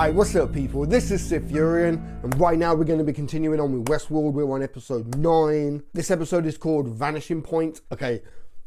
Alright, what's up people? This is SiTHFuRioN, and right now we're going to be continuing on with Westworld. We're on episode 9. This episode is called Vanishing Point. Okay,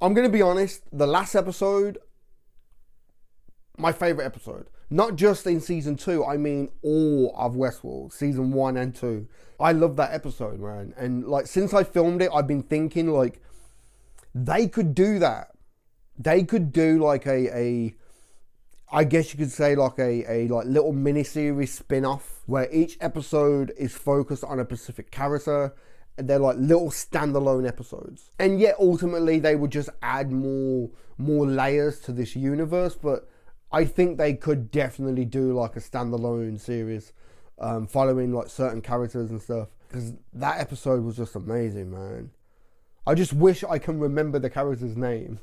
I'm going to be honest, the last episode, my favourite episode. Not just in season 2, I mean all of Westworld, season 1 and 2. I love that episode, man. And like, since I filmed it, I've been thinking like, they could do that. They could do like I guess you could say like a little mini-series spin-off where each episode is focused on a specific character, and they're like little standalone episodes. And yet ultimately they would just add more layers to this universe, but I think they could definitely do like a standalone series following like certain characters and stuff, because that episode was just amazing, man. I just wish I can remember the character's name.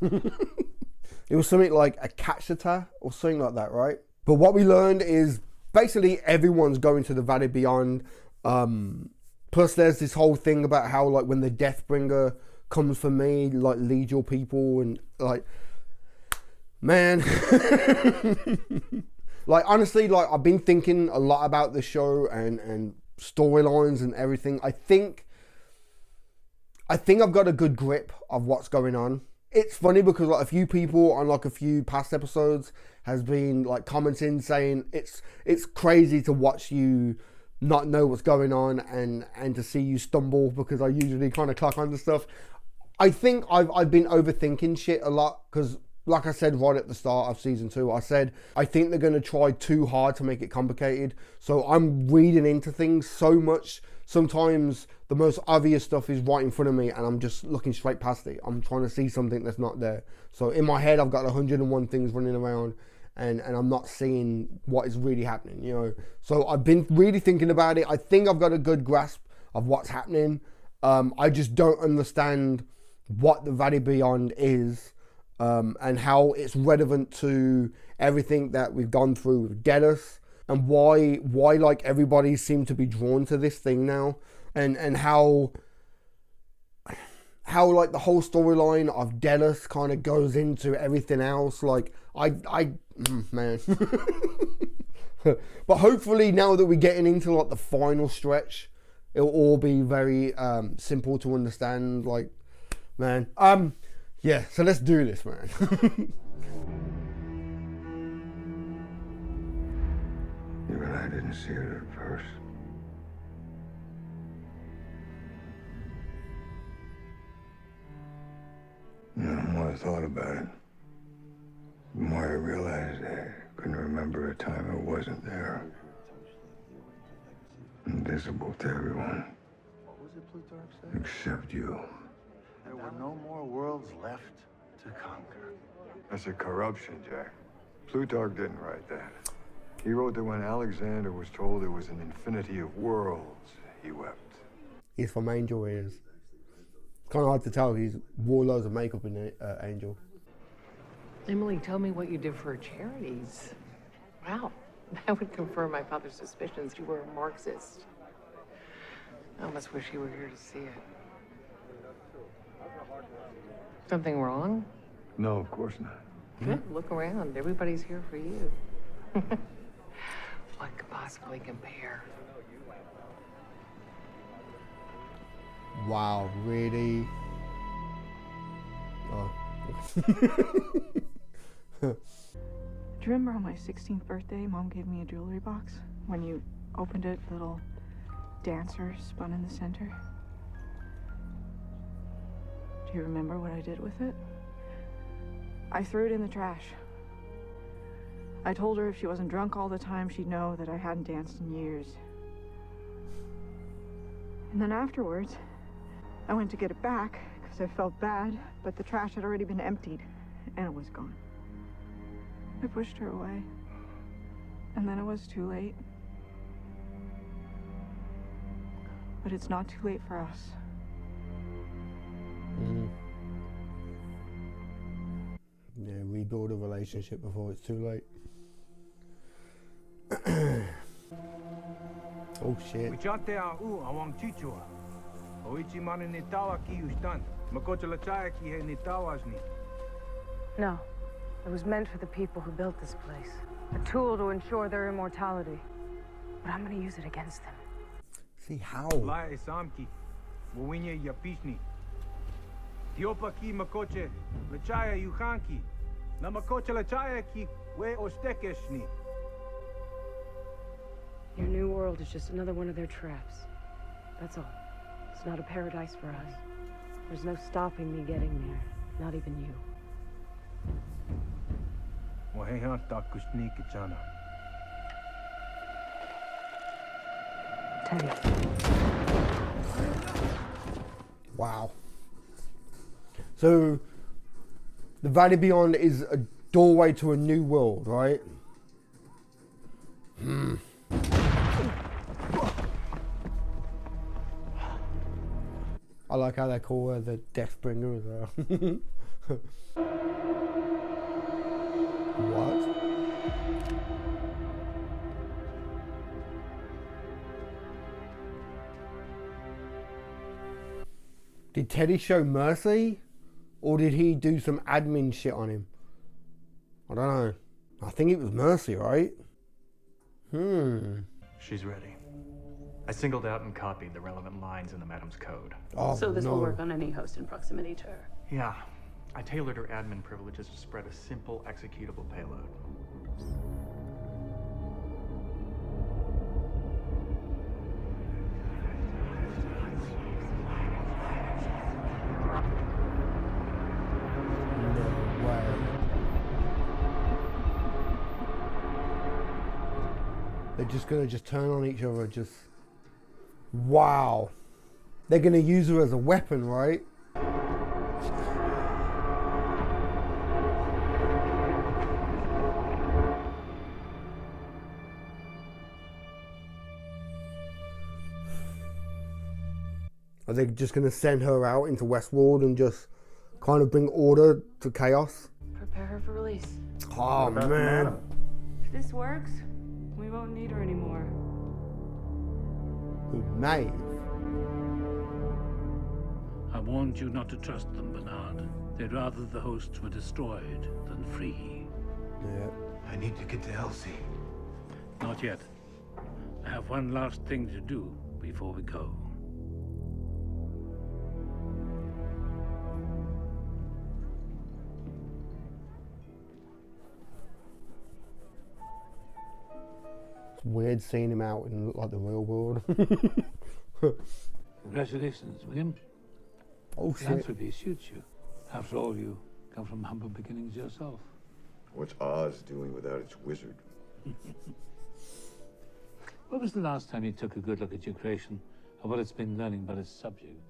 It was something like a Catchata or something like that, right? But what we learned is basically everyone's going to the Valley Beyond. Plus there's this whole thing about how like when the Deathbringer comes for me, like lead your people, and like, man. Like honestly, like I've been thinking a lot about the show and storylines and everything. I think I've got a good grip of what's going on. It's funny because like a few people on like a few past episodes has been like commenting saying it's crazy to watch you not know what's going on and to see you stumble, because I usually kind of clock onto stuff. I think I've been overthinking shit a lot, because like I said right at the start of season 2, I said I think they're going to try too hard to make it complicated. So I'm reading into things so much. Sometimes the most obvious stuff is right in front of me and I'm just looking straight past it. I'm trying to see something that's not there. So in my head, I've got 101 things running around and I'm not seeing what is really happening, you know. So I've been really thinking about it. I think I've got a good grasp of what's happening. I just don't understand what the Valley Beyond is and how it's relevant to everything that we've gone through with Delos. And why like everybody seemed to be drawn to this thing now, and how like the whole storyline of Delos kind of goes into everything else. Like man. But hopefully now that we're getting into like the final stretch, it'll all be very simple to understand. Like, man, yeah. So let's do this, man. Even I didn't see it at first. And the more I thought about it, the more I realized I couldn't remember a time it wasn't there. Invisible to everyone. What was it Plutarch said? Except you. There were no more worlds left to conquer. That's a corruption, Jack. Plutarch didn't write that. He wrote that when Alexander was told there was an infinity of worlds, he wept. He's from Angel Ears. It's kind of hard to tell. He's wore loads of makeup in Angel. Emily, tell me what you did for charities. Wow, that would confirm my father's suspicions you were a Marxist. I almost wish you were here to see it. Something wrong? No, of course not. Good, look around. Everybody's here for you. What could possibly compare? Wow, really? Oh. Do you remember on my 16th birthday, Mom gave me a jewelry box? When you opened it, little dancers spun in the center. Do you remember what I did with it? I threw it in the trash. I told her if she wasn't drunk all the time, she'd know that I hadn't danced in years. And then afterwards, I went to get it back because I felt bad, but the trash had already been emptied and it was gone. I pushed her away, and then it was too late. But it's not too late for us. Yeah, rebuild a relationship before it's too late. Oh shit. No, it was meant for the people who built this place. A tool to ensure their immortality. but I'm gonna use it against them. See how? Lae samki, Mowinya yapisni. Diopa ki makoche, lechaya yuhanki. Na makoche lechaya ki we ostekeshni. Your new world is just another one of their traps. That's all. It's not a paradise for us. There's no stopping me getting there. Not even you. Wahehan takushni kichana. Teddy. Wow. So, the Valley Beyond is a doorway to a new world, right? I like how they call her the Deathbringer as well. What? Did Teddy show mercy? Or did he do some admin shit on him? I don't know. I think it was mercy, right? She's ready. I singled out and copied the relevant lines in the Madam's code. Oh, So this will no. work on any host in proximity to her. Yeah, I tailored her admin privileges to spread a simple executable payload. No way. They're just gonna turn on each other, just... Wow. They're gonna use her as a weapon, right? Are they just gonna send her out into Westworld and just kind of bring order to chaos? Prepare her for release. Oh man. If this works, we won't need her anymore. Who, Maeve? I warned you not to trust them, Bernard. They'd rather the hosts were destroyed than free. Yeah. I need to get to Elsie. Not yet. I have one last thing to do before we go. It's weird seeing him out in like the real world. Congratulations, William. Oh shit. Philanthropy suits you. After all, you come from humble beginnings yourself. What's Oz doing without its wizard? When was the last time you took a good look at your creation and what it's been learning about its subjects?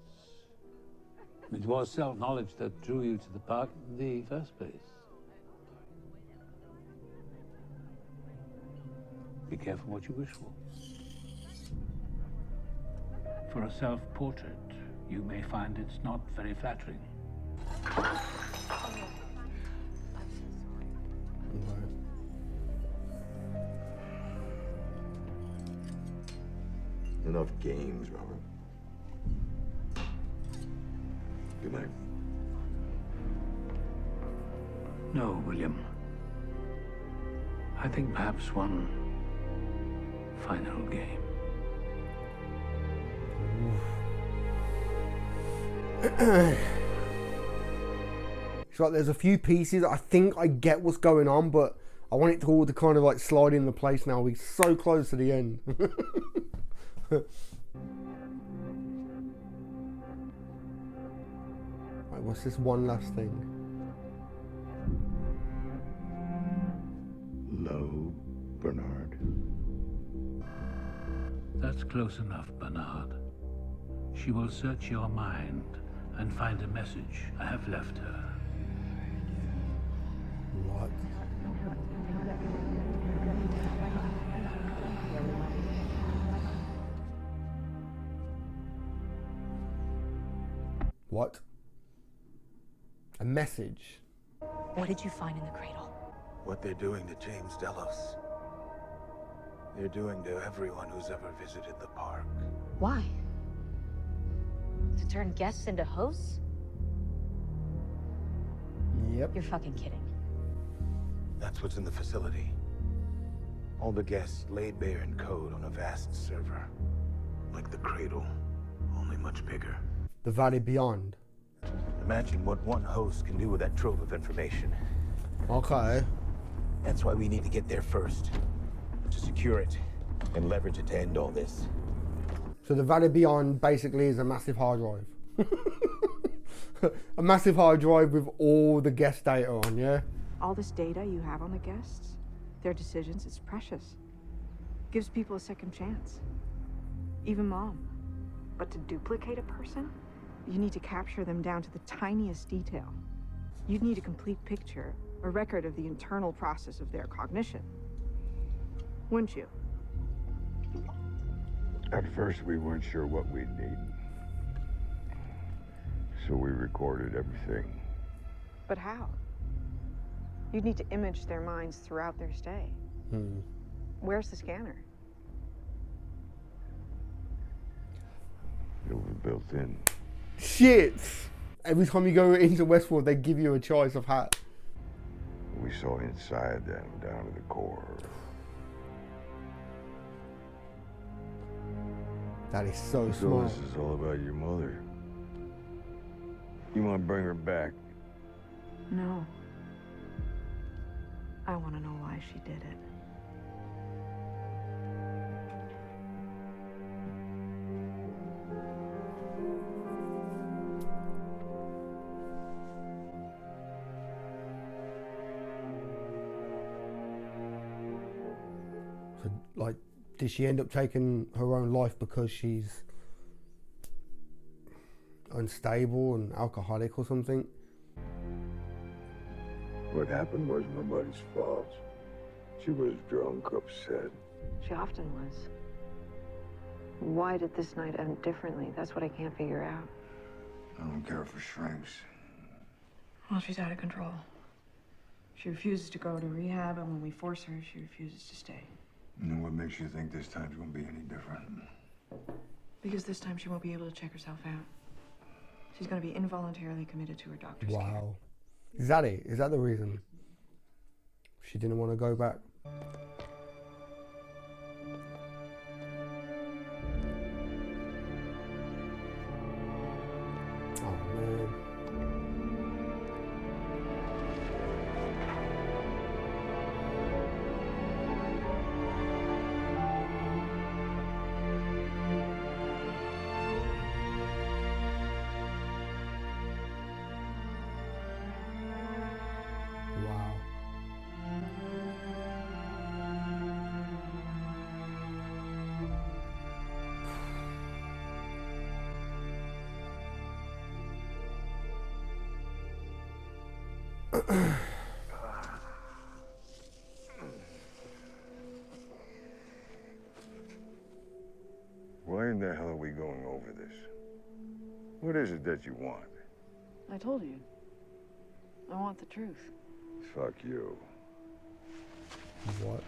It was self-knowledge that drew you to the park in the first place. Be careful what you wish for. For a self-portrait, you may find it's not very flattering. Enough games, Robert. Good night. No, William. I think perhaps one final game. It's like there's a few pieces. I think I get what's going on, but I want it to all to kind of like slide into place now. We're so close to the end. Right, what's this one last thing? Low, Bernard. That's close enough, Bernard. She will search your mind and find a message I have left her. What? What? A message? What did you find in the cradle? What they're doing to James Delos. They're doing to everyone who's ever visited the park. Why? To turn guests into hosts? Yep. You're fucking kidding. That's what's in the facility. All the guests laid bare in code on a vast server. Like the cradle, only much bigger. The Valley Beyond. Imagine what one host can do with that trove of information. Okay. That's why we need to get there first. To secure it and leverage it to end all this. So the Valley Beyond basically is a massive hard drive. A massive hard drive with all the guest data on, yeah? All this data you have on the guests, their decisions, it's precious. Gives people a second chance. Even Mom. But to duplicate a person, you need to capture them down to the tiniest detail. You'd need a complete picture, a record of the internal process of their cognition. Wouldn't you? At first, we weren't sure what we'd need. So we recorded everything. But how? You'd need to image their minds throughout their stay. Where's the scanner? It was built in. Shit! Every time you go into Westworld, they give you a choice of hat. We saw inside them down to the core. That is so So smart. this is all about your mother. You want to bring her back? No. I want to know why she did it. So, like, did she end up taking her own life because she's unstable and alcoholic or something? What happened was nobody's fault. She was drunk, upset. She often was. Why did this night end differently? That's what I can't figure out. I don't care if her shrinks. Well, she's out of control. She refuses to go to rehab, and when we force her, she refuses to stay. And then what makes you think this time's gonna be any different? Because this time she won't be able to check herself out. She's going to be involuntarily committed to her doctor's care. Wow. Is that it? Is that the reason? She didn't want to go back? Oh, man. Wow. Why in the hell are we going over this? What is it that you want? I told you. I want the truth. Fuck you. What?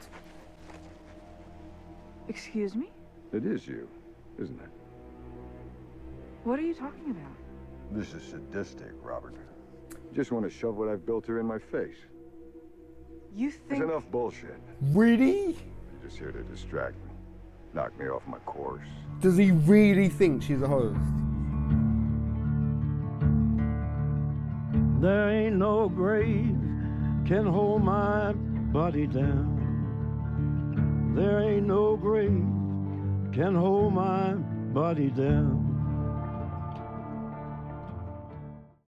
Excuse me? It is you, isn't it? What are you talking about? This is sadistic, Robert. Just want to shove what I've built here in my face. You There's think... enough bullshit. Really? You're just here to distract me. Knock me off my course. Does he really think she's a host? There ain't no grave can hold my body down. There ain't no grave can hold my body down.